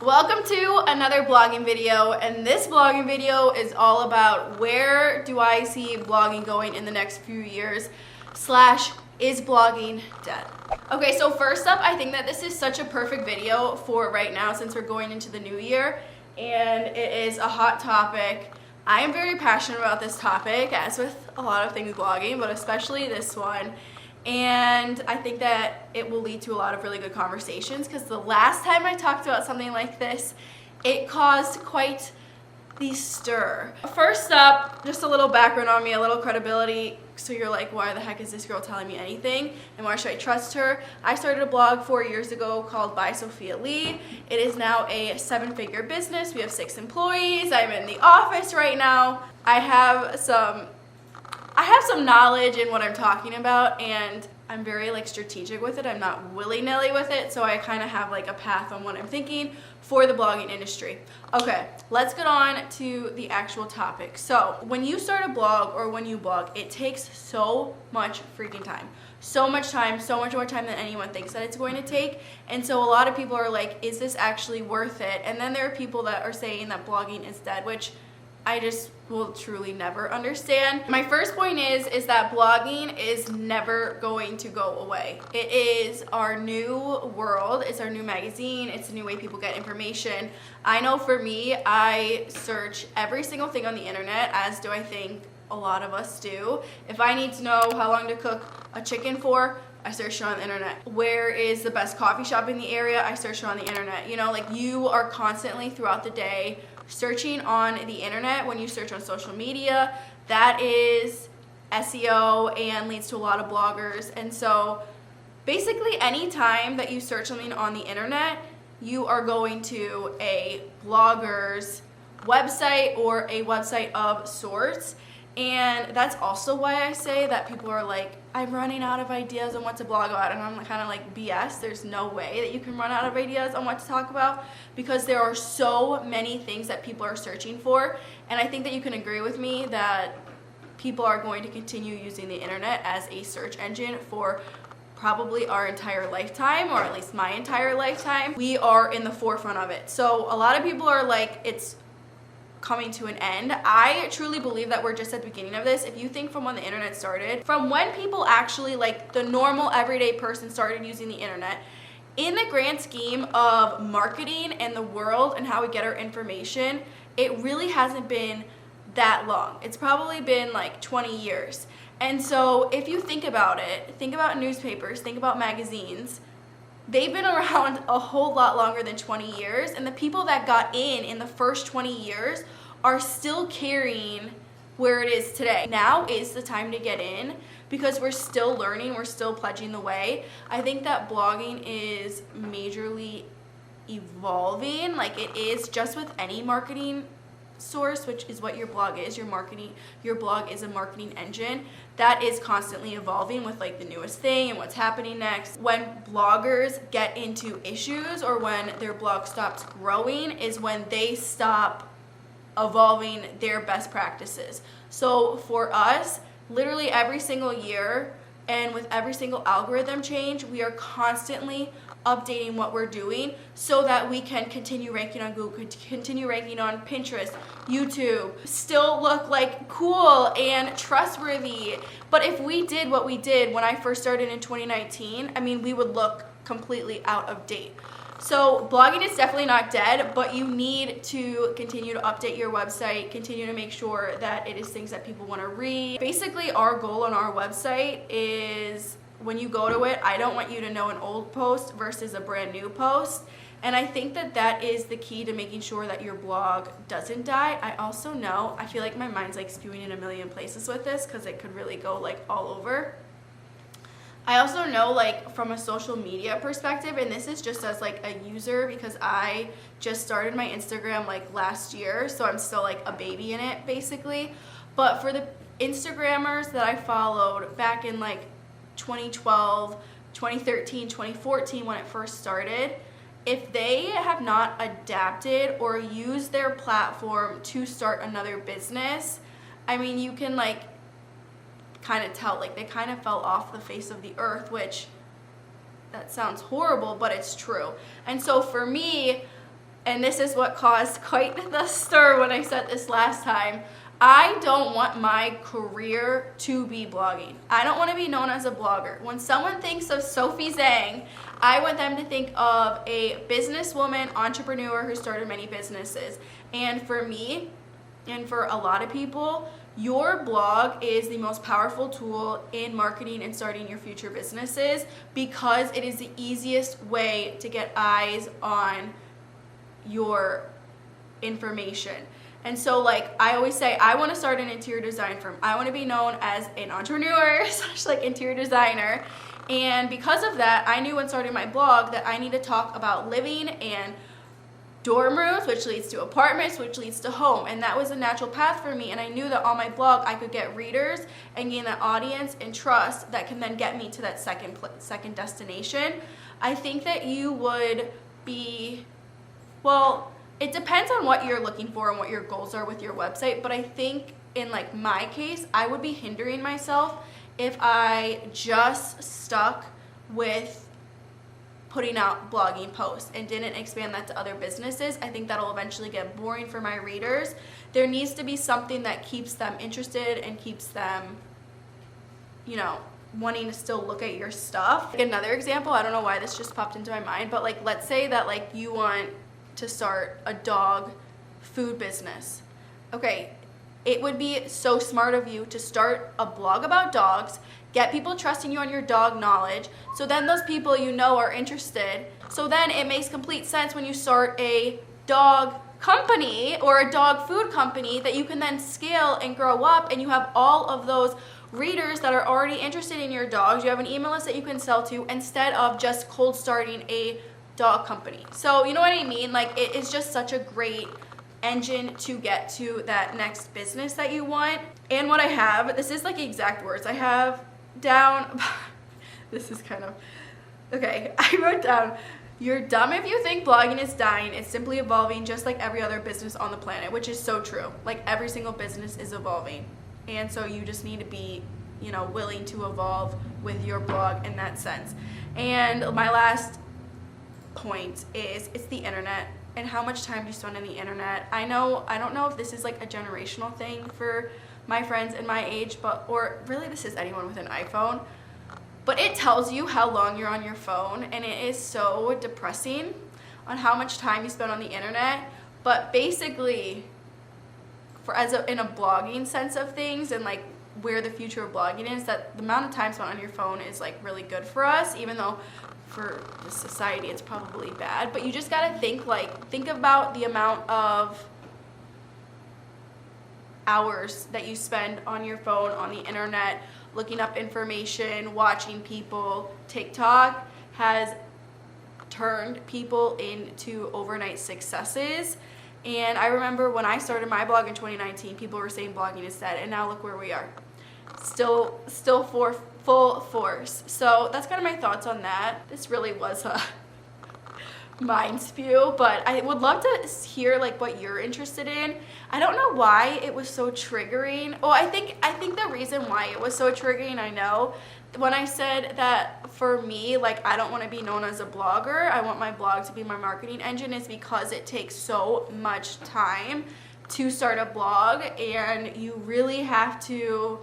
Welcome to another blogging video, and this blogging video is all about where do I see blogging going in the next few years / is blogging dead? Okay, so first up, I think that this is such a perfect video for right now since we're going into the new year and it is a hot topic. I am very passionate about this topic, as with a lot of things blogging, but especially this one. And I think that it will lead to a lot of really good conversations, because the last time I talked about something like this, it caused quite the stir. First up, just a little background on me, a little credibility, so you're like, why the heck is this girl telling me anything, and why should I trust her? I started a blog 4 years ago called By Sophia Lee. It is now a 7-figure business. We have 6 employees. I'm in the office right now. I have some knowledge in what I'm talking about, and I'm very strategic with it. I'm not willy-nilly with it, so I kind of have a path on what I'm thinking for the blogging industry. Okay, let's get on to the actual topic. So when you start a blog or when you blog, it takes so much freaking time. So much time, so much more time than anyone thinks that it's going to take. And so a lot of people are like, is this actually worth it? And then there are people that are saying that blogging is dead, which I just will truly never understand. My first point is that blogging is never going to go away. It is our new world. It's our new magazine. It's a new way people get information. I know for me, I search every single thing on the internet, as do I think a lot of us do. If I need to know how long to cook a chicken for, I search it on the internet. Where is the best coffee shop in the area? I search it on the internet. You know, you are constantly throughout the day searching on the internet. When you search on social media, that is SEO and leads to a lot of bloggers. And so basically any time that you search something on the internet, you are going to a blogger's website or a website of sorts. And that's also why I say that people are like, I'm running out of ideas on what to blog about. And I'm kind of like, BS, there's no way that you can run out of ideas on what to talk about, because there are so many things that people are searching for. And I think that you can agree with me that people are going to continue using the internet as a search engine for probably our entire lifetime, or at least my entire lifetime. We are in the forefront of it. So a lot of people are like, it's coming to an end. I truly believe that we're just at the beginning of this. If you think from when the internet started, from when people actually, the normal everyday person, started using the internet, in the grand scheme of marketing and the world and how we get our information, it really hasn't been that long. It's probably been 20 years. And so if you think about it, think about newspapers, think about magazines. They've been around a whole lot longer than 20 years, and the people that got in the first 20 years are still carrying where it is today. Now is the time to get in, because we're still learning, we're still pledging the way. I think that blogging is majorly evolving, it is just with any marketing source, which is what your blog is. Your blog is a marketing engine that is constantly evolving with the newest thing and what's happening next. When bloggers get into issues, or when their blog stops growing, is when they stop evolving their best practices. So for us, literally every single year, and with every single algorithm change, we are constantly updating what we're doing so that we can continue ranking on Google, continue ranking on Pinterest, YouTube, still look cool and trustworthy. But if we did what we did when I first started in 2019, we would look completely out of date. So blogging is definitely not dead, but you need to continue to update your website, continue to make sure that it is things that people want to read. Basically, our goal on our website is, when you go to it, I don't want you to know an old post versus a brand new post. And I think that that is the key to making sure that your blog doesn't die. I also know, I feel like my mind's spewing in a million places with this, because it could really go all over. I also know from a social media perspective, and this is just as a user, because I just started my Instagram last year, so I'm still a baby in it basically. But for the Instagrammers that I followed back in 2012, 2013, 2014, when it first started, if they have not adapted or used their platform to start another business, you can kind of tell, they kind of fell off the face of the earth, which that sounds horrible, but it's true. And so for me, and this is what caused quite the stir when I said this last time, I don't want my career to be blogging. I don't want to be known as a blogger. When someone thinks of Sophie Zhang, I want them to think of a businesswoman, entrepreneur who started many businesses. And for me, and for a lot of people, your blog is the most powerful tool in marketing and starting your future businesses because it is the easiest way to get eyes on your information. And so like I always say, I want to start an interior design firm. I want to be known as an entrepreneur / like interior designer. And because of that, I knew when starting my blog that I need to talk about living and dorm rooms, which leads to apartments, which leads to home. And that was a natural path for me. And I knew that on my blog, I could get readers and gain that audience and trust that can then get me to that second destination. I think that you would be, well, it depends on what you're looking for and what your goals are with your website, but I think in like my case, I would be hindering myself if I just stuck with putting out blogging posts and didn't expand that to other businesses. I think that'll eventually get boring for my readers. There needs to be something that keeps them interested and keeps them, you know, wanting to still look at your stuff. Like another example, I don't know why this just popped into my mind, but like let's say that like you want to start a dog food business. Okay, it would be so smart of you to start a blog about dogs, get people trusting you on your dog knowledge, so then those people you know are interested. So then it makes complete sense when you start a dog company or a dog food company that you can then scale and grow up, and you have all of those readers that are already interested in your dogs. You have an email list that you can sell to instead of just cold starting a dog company. So you know what I mean? Like it is just such a great engine to get to that next business that you want. And what I have, this is like exact words I have down. This is kind of, okay, I wrote down, you're dumb if you think blogging is dying. It's simply evolving just like every other business on the planet, which is so true. Like every single business is evolving. And so you just need to be, you know, willing to evolve with your blog in that sense. And my last point is it's the internet and how much time do you spend on the internet. I don't know if this is like a generational thing for my friends in my age, but or really this is anyone with an iPhone, but it tells you how long you're on your phone, and it is so depressing on how much time you spend on the internet. But basically in a blogging sense of things and like where the future of blogging is, that the amount of time spent on your phone is like really good for us, even though for the society it's probably bad. But you just gotta think about the amount of hours that you spend on your phone, on the internet, looking up information, watching people. TikTok has turned people into overnight successes. And I remember when I started my blog in 2019, people were saying blogging is dead, and now look where we are. Still for full force. So that's kind of my thoughts on that. This really was a mind spew, but I would love to hear like what you're interested in. I don't know why it was so triggering. Oh, I think the reason why it was so triggering, I know, when I said that for me, like I don't want to be known as a blogger, I want my blog to be my marketing engine, is because it takes so much time to start a blog, and you really have to,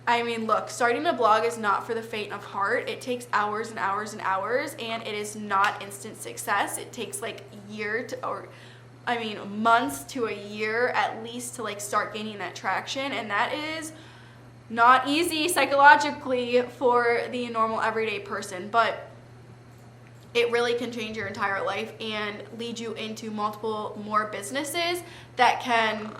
I mean, look, starting a blog is not for the faint of heart. It takes hours and hours and hours, and it is not instant success. It takes like months to a year at least to like start gaining that traction, and that is not easy psychologically for the normal everyday person, but it really can change your entire life and lead you into multiple more businesses that can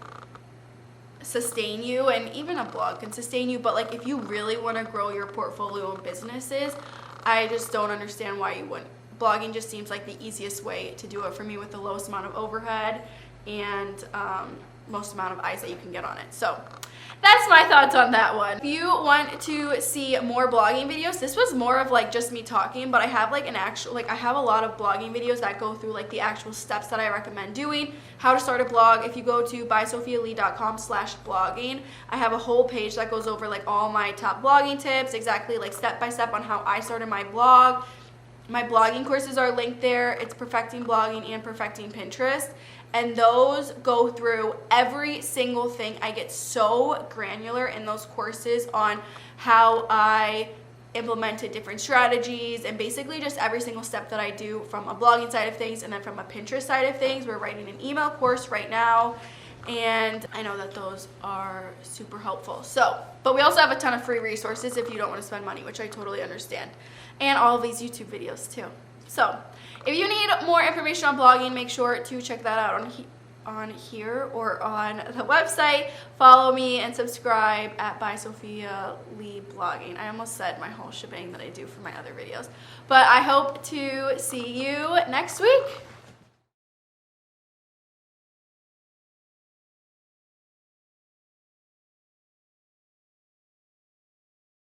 sustain you, and even a blog can sustain you. But like if you really want to grow your portfolio of businesses, I just don't understand why you wouldn't. Blogging just seems like the easiest way to do it for me, with the lowest amount of overhead and most amount of eyes that you can get on it. So that's my thoughts on that one. If you want to see more blogging videos, this was more of like just me talking, but I have like I have a lot of blogging videos that go through like the actual steps that I recommend doing, how to start a blog. If you go to bysophialee.com/blogging, I have a whole page that goes over like all my top blogging tips, exactly like step by step on how I started my blog. My blogging courses are linked there. It's Perfecting Blogging and Perfecting Pinterest. And those go through every single thing. I get so granular in those courses on how I implemented different strategies and basically just every single step that I do from a blogging side of things and then from a Pinterest side of things. We're writing an email course right now, and I know that those are super helpful. So, but we also have a ton of free resources if you don't want to spend money, which I totally understand. And all of these YouTube videos too. So, if you need more information on blogging, make sure to check that out on here or on the website. Follow me and subscribe at by Sophia Lee Blogging. I almost said my whole shebang that I do for my other videos. But I hope to see you next week.